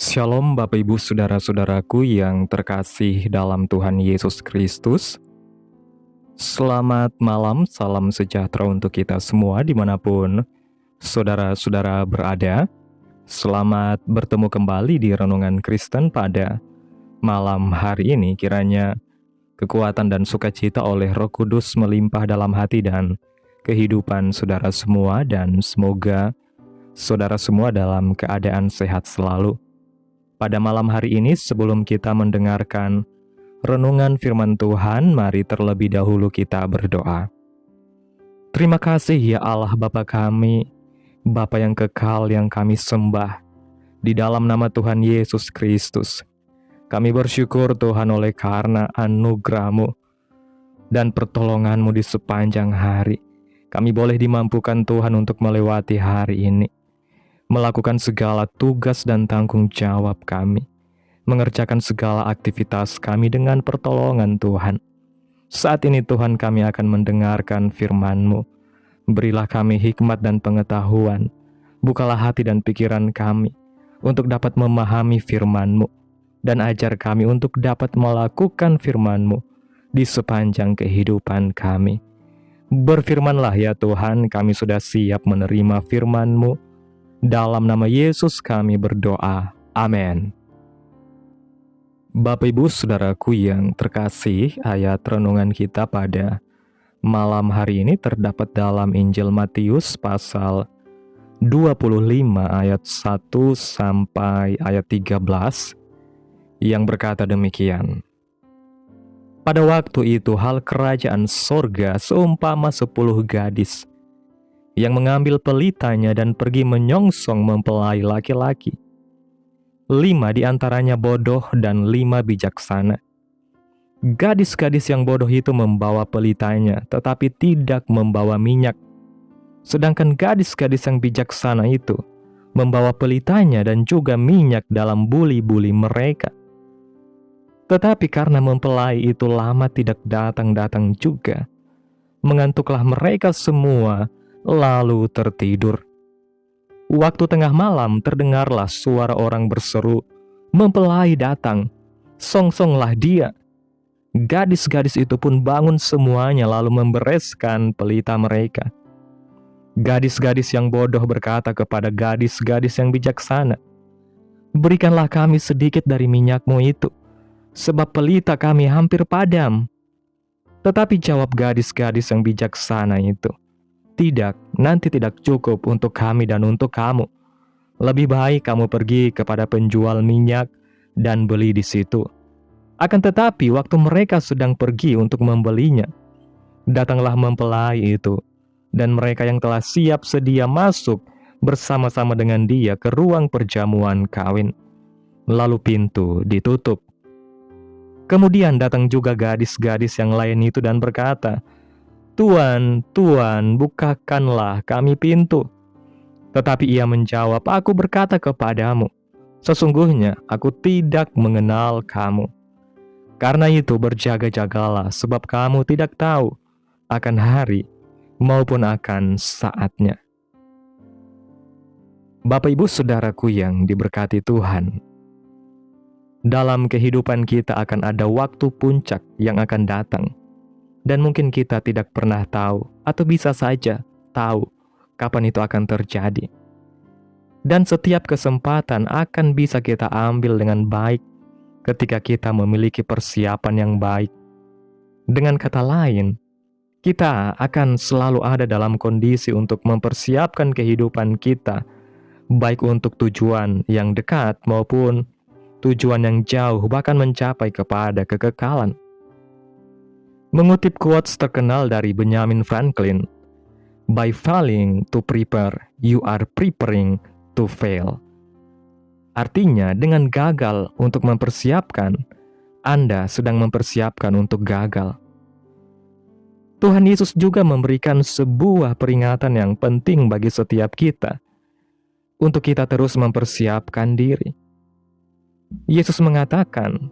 Shalom Bapak Ibu Saudara-saudaraku yang terkasih dalam Tuhan Yesus Kristus. Selamat malam, salam sejahtera untuk kita semua dimanapun saudara-saudara berada. Selamat bertemu kembali di Renungan Kristen pada malam hari ini. Kiranya kekuatan dan sukacita oleh Roh Kudus melimpah dalam hati dan kehidupan saudara semua, dan semoga saudara semua dalam keadaan sehat selalu. Pada malam hari ini, sebelum kita mendengarkan renungan firman Tuhan, mari terlebih dahulu kita berdoa. Terima kasih ya Allah Bapa kami, Bapa yang kekal yang kami sembah, di dalam nama Tuhan Yesus Kristus. Kami bersyukur Tuhan oleh karena anugerah-Mu dan pertolongan-Mu di sepanjang hari. Kami boleh dimampukan Tuhan untuk melewati hari ini, melakukan segala tugas dan tanggung jawab kami, mengerjakan segala aktivitas kami dengan pertolongan Tuhan. Saat ini Tuhan, kami akan mendengarkan firman-Mu. Berilah kami hikmat dan pengetahuan. Bukalah hati dan pikiran kami untuk dapat memahami firman-Mu, dan ajar kami untuk dapat melakukan firman-Mu di sepanjang kehidupan kami. Berfirmanlah ya Tuhan, kami sudah siap menerima firman-Mu. Dalam nama Yesus kami berdoa. Amin. Bapak Ibu Saudaraku yang terkasih, ayat renungan kita pada malam hari ini terdapat dalam Injil Matius pasal 25 ayat 1 sampai ayat 13 yang berkata demikian. Pada waktu itu hal kerajaan sorga seumpama 10 gadis yang mengambil pelitanya dan pergi menyongsong mempelai laki-laki. 5 di antaranya bodoh dan 5 bijaksana. Gadis-gadis yang bodoh itu membawa pelitanya, tetapi tidak membawa minyak. Sedangkan gadis-gadis yang bijaksana itu membawa pelitanya dan juga minyak dalam buli-buli mereka. Tetapi karena mempelai itu lama tidak datang-datang juga, mengantuklah mereka semua, lalu tertidur. Waktu tengah malam terdengarlah suara orang berseru, "Mempelai datang, songsonglah dia." Gadis-gadis itu pun bangun semuanya lalu membereskan pelita mereka. Gadis-gadis yang bodoh berkata kepada gadis-gadis yang bijaksana, "Berikanlah kami sedikit dari minyakmu itu, sebab pelita kami hampir padam." Tetapi jawab gadis-gadis yang bijaksana itu, "Tidak, nanti tidak cukup untuk kami dan untuk kamu. Lebih baik kamu pergi kepada penjual minyak dan beli di situ." Akan tetapi waktu mereka sedang pergi untuk membelinya, datanglah mempelai itu, dan mereka yang telah siap sedia masuk bersama-sama dengan dia ke ruang perjamuan kawin. Lalu pintu ditutup. Kemudian datang juga gadis-gadis yang lain itu dan berkata, "Tuan, Tuan, bukakanlah kami pintu." Tetapi ia menjawab, "Aku berkata kepadamu, sesungguhnya aku tidak mengenal kamu. Karena itu berjaga-jagalah, sebab kamu tidak tahu akan hari maupun akan saatnya." Bapak Ibu Saudaraku yang diberkati Tuhan, dalam kehidupan kita akan ada waktu puncak yang akan datang. Dan mungkin kita tidak pernah tahu, atau bisa saja tahu kapan itu akan terjadi. Dan setiap kesempatan akan bisa kita ambil dengan baik ketika kita memiliki persiapan yang baik. Dengan kata lain, kita akan selalu ada dalam kondisi untuk mempersiapkan kehidupan kita, baik untuk tujuan yang dekat maupun tujuan yang jauh, bahkan mencapai kepada kekekalan. Mengutip quotes terkenal dari Benjamin Franklin, "By failing to prepare, you are preparing to fail." Artinya, dengan gagal untuk mempersiapkan, Anda sedang mempersiapkan untuk gagal. Tuhan Yesus juga memberikan sebuah peringatan yang penting bagi setiap kita, untuk kita terus mempersiapkan diri. Yesus mengatakan,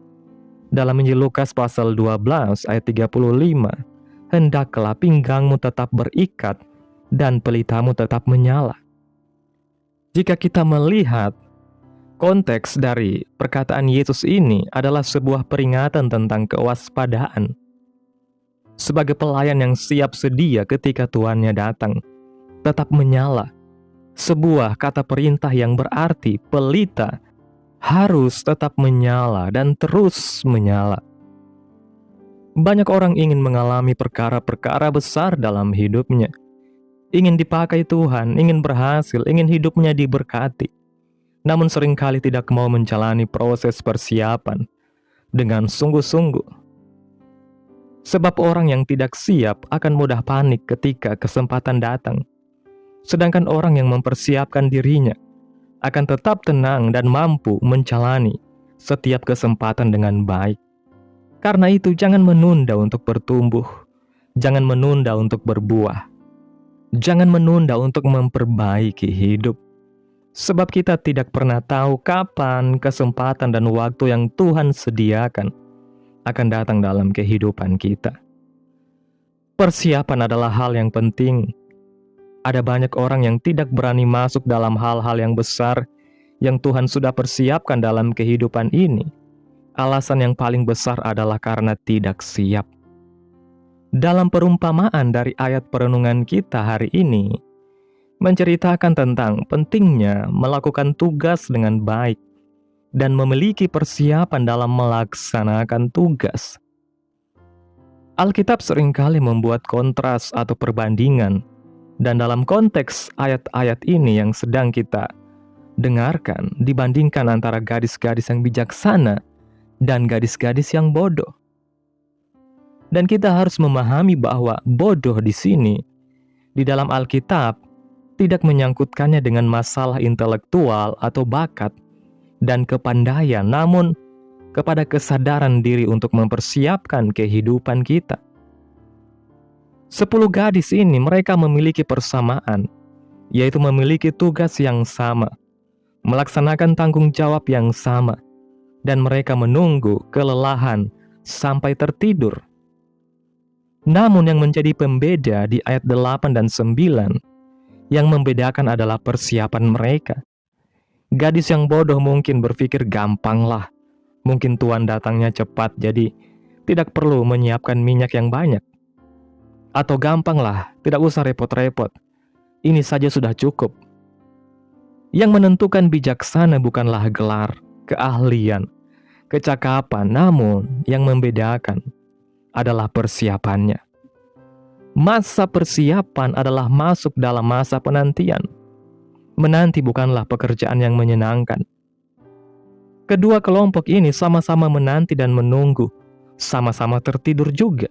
dalam Injil Lukas pasal 12 ayat 35, "Hendaklah pinggangmu tetap berikat dan pelitamu tetap menyala." Jika kita melihat Konteks dari perkataan Yesus ini adalah sebuah peringatan tentang kewaspadaan. Sebagai pelayan yang siap sedia ketika tuannya datang, tetap menyala. Sebuah kata perintah yang berarti pelita harus tetap menyala dan terus menyala. Banyak orang ingin mengalami perkara-perkara besar dalam hidupnya. Ingin dipakai Tuhan, ingin berhasil, ingin hidupnya diberkati. Namun seringkali tidak mau menjalani proses persiapan dengan sungguh-sungguh. Sebab orang yang tidak siap akan mudah panik ketika kesempatan datang. Sedangkan orang yang mempersiapkan dirinya akan tetap tenang dan mampu menjalani setiap kesempatan dengan baik. Karena itu jangan menunda untuk bertumbuh, jangan menunda untuk berbuah, jangan menunda untuk memperbaiki hidup. Sebab kita tidak pernah tahu kapan kesempatan dan waktu yang Tuhan sediakan akan datang dalam kehidupan kita. Persiapan adalah hal yang penting. Ada banyak orang yang tidak berani masuk dalam hal-hal yang besar yang Tuhan sudah persiapkan dalam kehidupan ini. Alasan yang paling besar adalah karena tidak siap. Dalam perumpamaan dari ayat perenungan kita hari ini, menceritakan tentang pentingnya melakukan tugas dengan baik dan memiliki persiapan dalam melaksanakan tugas. Alkitab seringkali membuat kontras atau perbandingan, dan dalam konteks ayat-ayat ini yang sedang kita dengarkan, dibandingkan antara gadis-gadis yang bijaksana dan gadis-gadis yang bodoh. Dan kita harus memahami bahwa bodoh di sini, di dalam Alkitab, tidak menyangkutkannya dengan masalah intelektual atau bakat dan kepandaian, namun kepada kesadaran diri untuk mempersiapkan kehidupan kita. 10 gadis ini mereka memiliki persamaan, yaitu memiliki tugas yang sama, melaksanakan tanggung jawab yang sama, dan mereka menunggu kelelahan sampai tertidur. Namun yang menjadi pembeda di ayat 8 dan 9, yang membedakan adalah persiapan mereka. Gadis yang bodoh mungkin berpikir gampanglah, mungkin Tuhan datangnya cepat jadi tidak perlu menyiapkan minyak yang banyak. Atau gampanglah, tidak usah repot-repot, ini saja sudah cukup. Yang menentukan bijaksana bukanlah gelar, keahlian, kecakapan, namun yang membedakan adalah persiapannya. Masa persiapan adalah masuk dalam masa penantian. Menanti bukanlah pekerjaan yang menyenangkan. Kedua kelompok ini sama-sama menanti dan menunggu, sama-sama tertidur juga.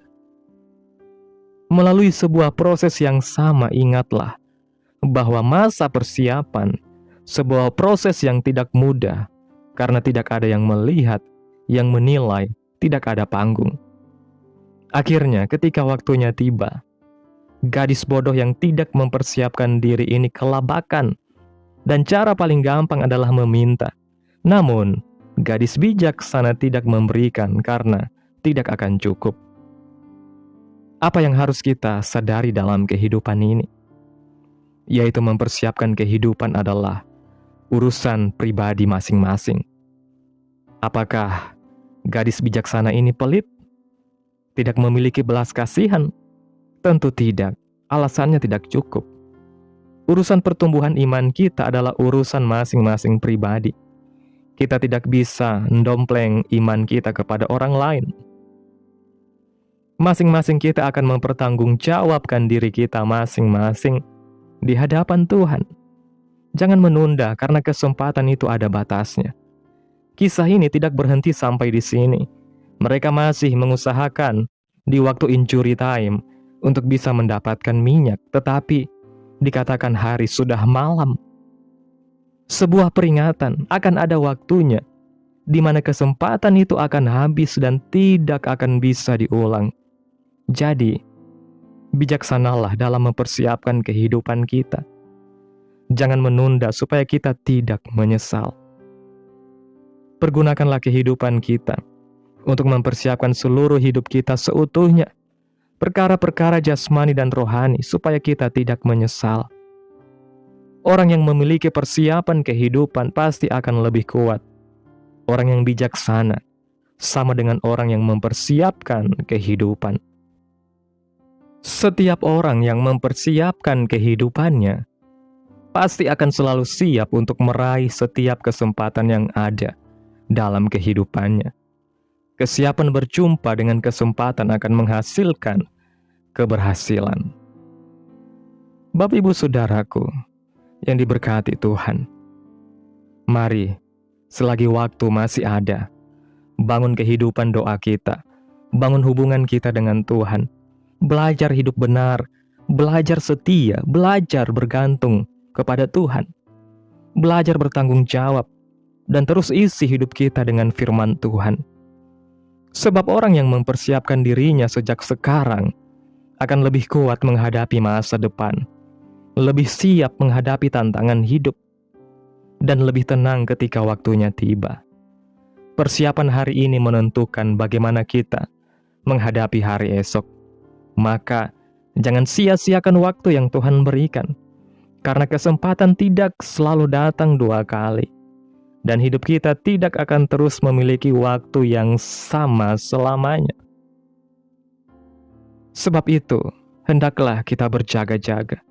Melalui sebuah proses yang sama, ingatlah bahwa masa persiapan sebuah proses yang tidak mudah, karena tidak ada yang melihat, yang menilai, tidak ada panggung. Akhirnya ketika waktunya tiba, gadis bodoh yang tidak mempersiapkan diri ini kelabakan, dan cara paling gampang adalah meminta. Namun, gadis bijaksana tidak memberikan karena tidak akan cukup. Apa yang harus kita sadari dalam kehidupan ini? Yaitu mempersiapkan kehidupan adalah urusan pribadi masing-masing. Apakah gadis bijaksana ini pelit? Tidak memiliki belas kasihan? Tentu tidak. Alasannya tidak cukup. Urusan pertumbuhan iman kita adalah urusan masing-masing pribadi. Kita tidak bisa mendompleng iman kita kepada orang lain. Masing-masing kita akan mempertanggungjawabkan diri kita masing-masing di hadapan Tuhan. Jangan menunda karena kesempatan itu ada batasnya. Kisah ini tidak berhenti sampai di sini. Mereka masih mengusahakan di waktu injury time untuk bisa mendapatkan minyak, tetapi dikatakan hari sudah malam. Sebuah peringatan akan ada waktunya di mana kesempatan itu akan habis dan tidak akan bisa diulang. Jadi, bijaksanalah dalam mempersiapkan kehidupan kita. Jangan menunda supaya kita tidak menyesal. Pergunakanlah kehidupan kita untuk mempersiapkan seluruh hidup kita seutuhnya, perkara-perkara jasmani dan rohani, supaya kita tidak menyesal. Orang yang memiliki persiapan kehidupan pasti akan lebih kuat. Orang yang bijaksana sama dengan orang yang mempersiapkan kehidupan. Setiap orang yang mempersiapkan kehidupannya pasti akan selalu siap untuk meraih setiap kesempatan yang ada dalam kehidupannya. Kesiapan berjumpa dengan kesempatan akan menghasilkan keberhasilan. Bapak Ibu Saudaraku yang diberkati Tuhan, mari selagi waktu masih ada, bangun kehidupan doa kita, bangun hubungan kita dengan Tuhan, belajar hidup benar, belajar setia, belajar bergantung kepada Tuhan, belajar bertanggung jawab, dan terus isi hidup kita dengan firman Tuhan. Sebab orang yang mempersiapkan dirinya sejak sekarang akan lebih kuat menghadapi masa depan, lebih siap menghadapi tantangan hidup, dan lebih tenang ketika waktunya tiba. Persiapan hari ini menentukan bagaimana kita menghadapi hari esok. Maka, jangan sia-siakan waktu yang Tuhan berikan, karena kesempatan tidak selalu datang 2 kali. Dan hidup kita tidak akan terus memiliki waktu yang sama selamanya. Sebab itu, hendaklah kita berjaga-jaga,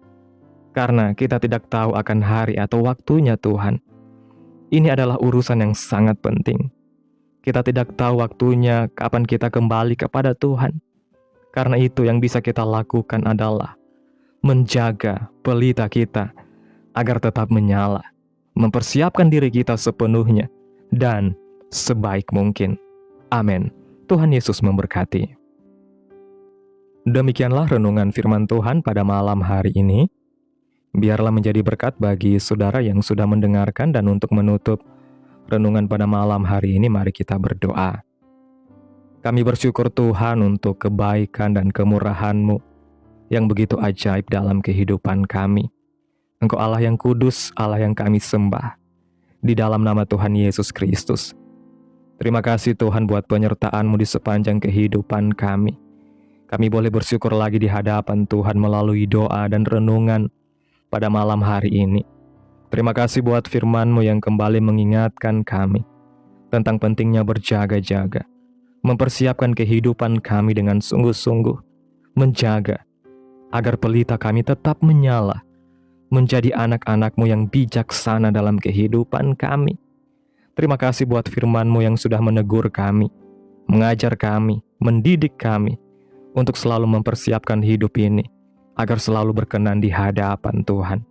karena kita tidak tahu akan hari atau waktunya Tuhan. Ini adalah urusan yang sangat penting. Kita tidak tahu waktunya kapan kita kembali kepada Tuhan. Karena itu yang bisa kita lakukan adalah menjaga pelita kita agar tetap menyala, mempersiapkan diri kita sepenuhnya dan sebaik mungkin. Amin. Tuhan Yesus memberkati. Demikianlah renungan firman Tuhan pada malam hari ini. Biarlah menjadi berkat bagi saudara yang sudah mendengarkan, dan untuk menutup renungan pada malam hari ini, mari kita berdoa. Kami bersyukur Tuhan untuk kebaikan dan kemurahan-Mu yang begitu ajaib dalam kehidupan kami. Engkau Allah yang kudus, Allah yang kami sembah. Di dalam nama Tuhan Yesus Kristus. Terima kasih Tuhan buat penyertaan-Mu di sepanjang kehidupan kami. Kami boleh bersyukur lagi di hadapan Tuhan melalui doa dan renungan pada malam hari ini. Terima kasih buat firman-Mu yang kembali mengingatkan kami tentang pentingnya berjaga-jaga, mempersiapkan kehidupan kami dengan sungguh-sungguh, menjaga agar pelita kami tetap menyala, menjadi anak-anak-Mu yang bijaksana dalam kehidupan kami. Terima kasih buat firman-Mu yang sudah menegur kami, mengajar kami, mendidik kami, untuk selalu mempersiapkan hidup ini, agar selalu berkenan di hadapan Tuhan.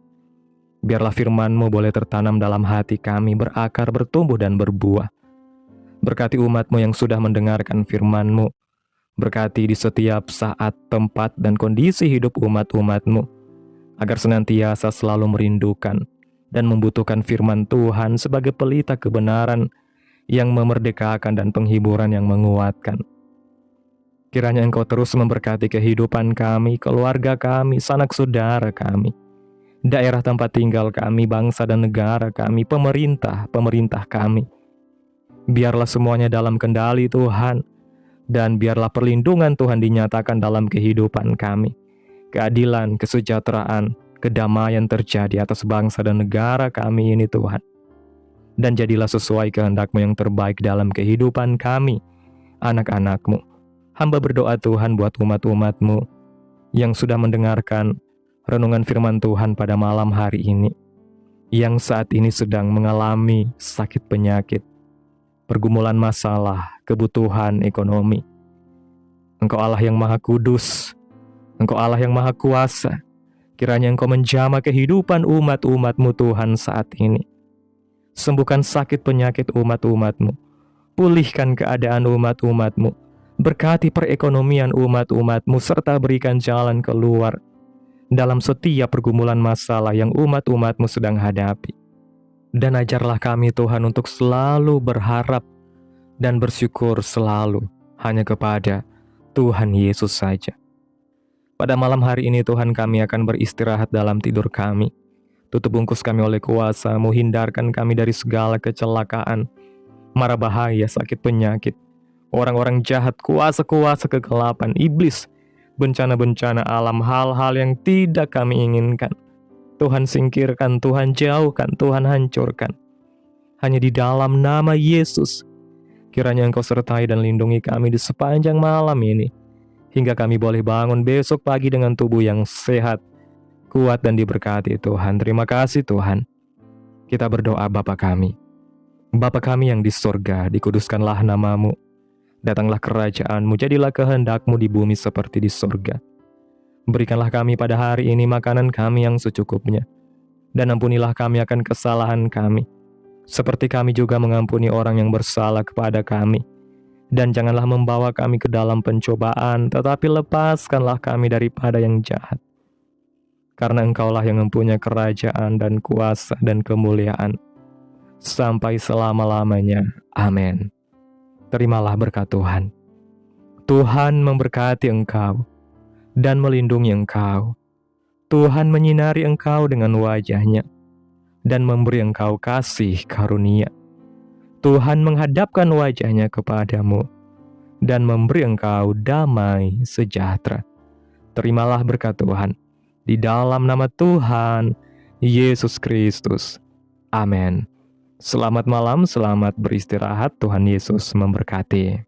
Biarlah firman-Mu boleh tertanam dalam hati kami, berakar, bertumbuh, dan berbuah. Berkati umat-Mu yang sudah mendengarkan firman-Mu. Berkati di setiap saat, tempat, dan kondisi hidup umat-umat-Mu, agar senantiasa selalu merindukan dan membutuhkan firman Tuhan sebagai pelita kebenaran yang memerdekakan dan penghiburan yang menguatkan. Kiranya Engkau terus memberkati kehidupan kami, keluarga kami, sanak saudara kami, daerah tempat tinggal kami, bangsa dan negara kami, pemerintah kami. Biarlah semuanya dalam kendali Tuhan, dan biarlah perlindungan Tuhan dinyatakan dalam kehidupan kami. Keadilan, kesejahteraan, kedamaian terjadi atas bangsa dan negara kami ini Tuhan. Dan jadilah sesuai kehendak-Mu yang terbaik dalam kehidupan kami, anak-anak-Mu. Hamba berdoa Tuhan buat umat-umat-Mu yang sudah mendengarkan renungan firman Tuhan pada malam hari ini, yang saat ini sedang mengalami sakit penyakit, pergumulan masalah, kebutuhan ekonomi. Engkau Allah yang Maha Kudus, Engkau Allah yang Maha Kuasa. Kiranya Engkau menjamah kehidupan umat-umat-Mu Tuhan saat ini. Sembuhkan sakit penyakit umat-umat-Mu, pulihkan keadaan umat-umat-Mu, berkati perekonomian umat-umat-Mu, serta berikan jalan keluar dalam setiap pergumulan masalah yang umat-umat-Mu sedang hadapi. Dan ajarlah kami Tuhan untuk selalu berharap dan bersyukur selalu hanya kepada Tuhan Yesus saja. Pada malam hari ini Tuhan, kami akan beristirahat dalam tidur kami. Tutup bungkus kami oleh kuasa-Mu, hindarkan kami dari segala kecelakaan, mara bahaya, sakit penyakit, orang-orang jahat, kuasa-kuasa kegelapan, iblis, bencana-bencana alam, hal-hal yang tidak kami inginkan. Tuhan singkirkan, Tuhan jauhkan, Tuhan hancurkan. Hanya di dalam nama Yesus, kiranya Engkau sertai dan lindungi kami di sepanjang malam ini, hingga kami boleh bangun besok pagi dengan tubuh yang sehat, kuat dan diberkati Tuhan. Terima kasih Tuhan. Kita berdoa Bapa kami. Bapa kami yang di surga, dikuduskanlah nama-Mu. Datanglah kerajaan-Mu, jadilah kehendak-Mu di bumi seperti di surga. Berikanlah kami pada hari ini makanan kami yang secukupnya. Dan ampunilah kami akan kesalahan kami, seperti kami juga mengampuni orang yang bersalah kepada kami. Dan janganlah membawa kami ke dalam pencobaan, tetapi lepaskanlah kami daripada yang jahat. Karena Engkaulah yang mempunyai kerajaan dan kuasa dan kemuliaan sampai selama-lamanya. Amin. Terimalah berkat Tuhan. Tuhan memberkati engkau dan melindungi engkau. Tuhan menyinari engkau dengan wajah-Nya dan memberi engkau kasih karunia. Tuhan menghadapkan wajah-Nya kepadamu dan memberi engkau damai sejahtera. Terimalah berkat Tuhan di dalam nama Tuhan Yesus Kristus. Amin. Selamat malam, selamat beristirahat. Tuhan Yesus memberkati.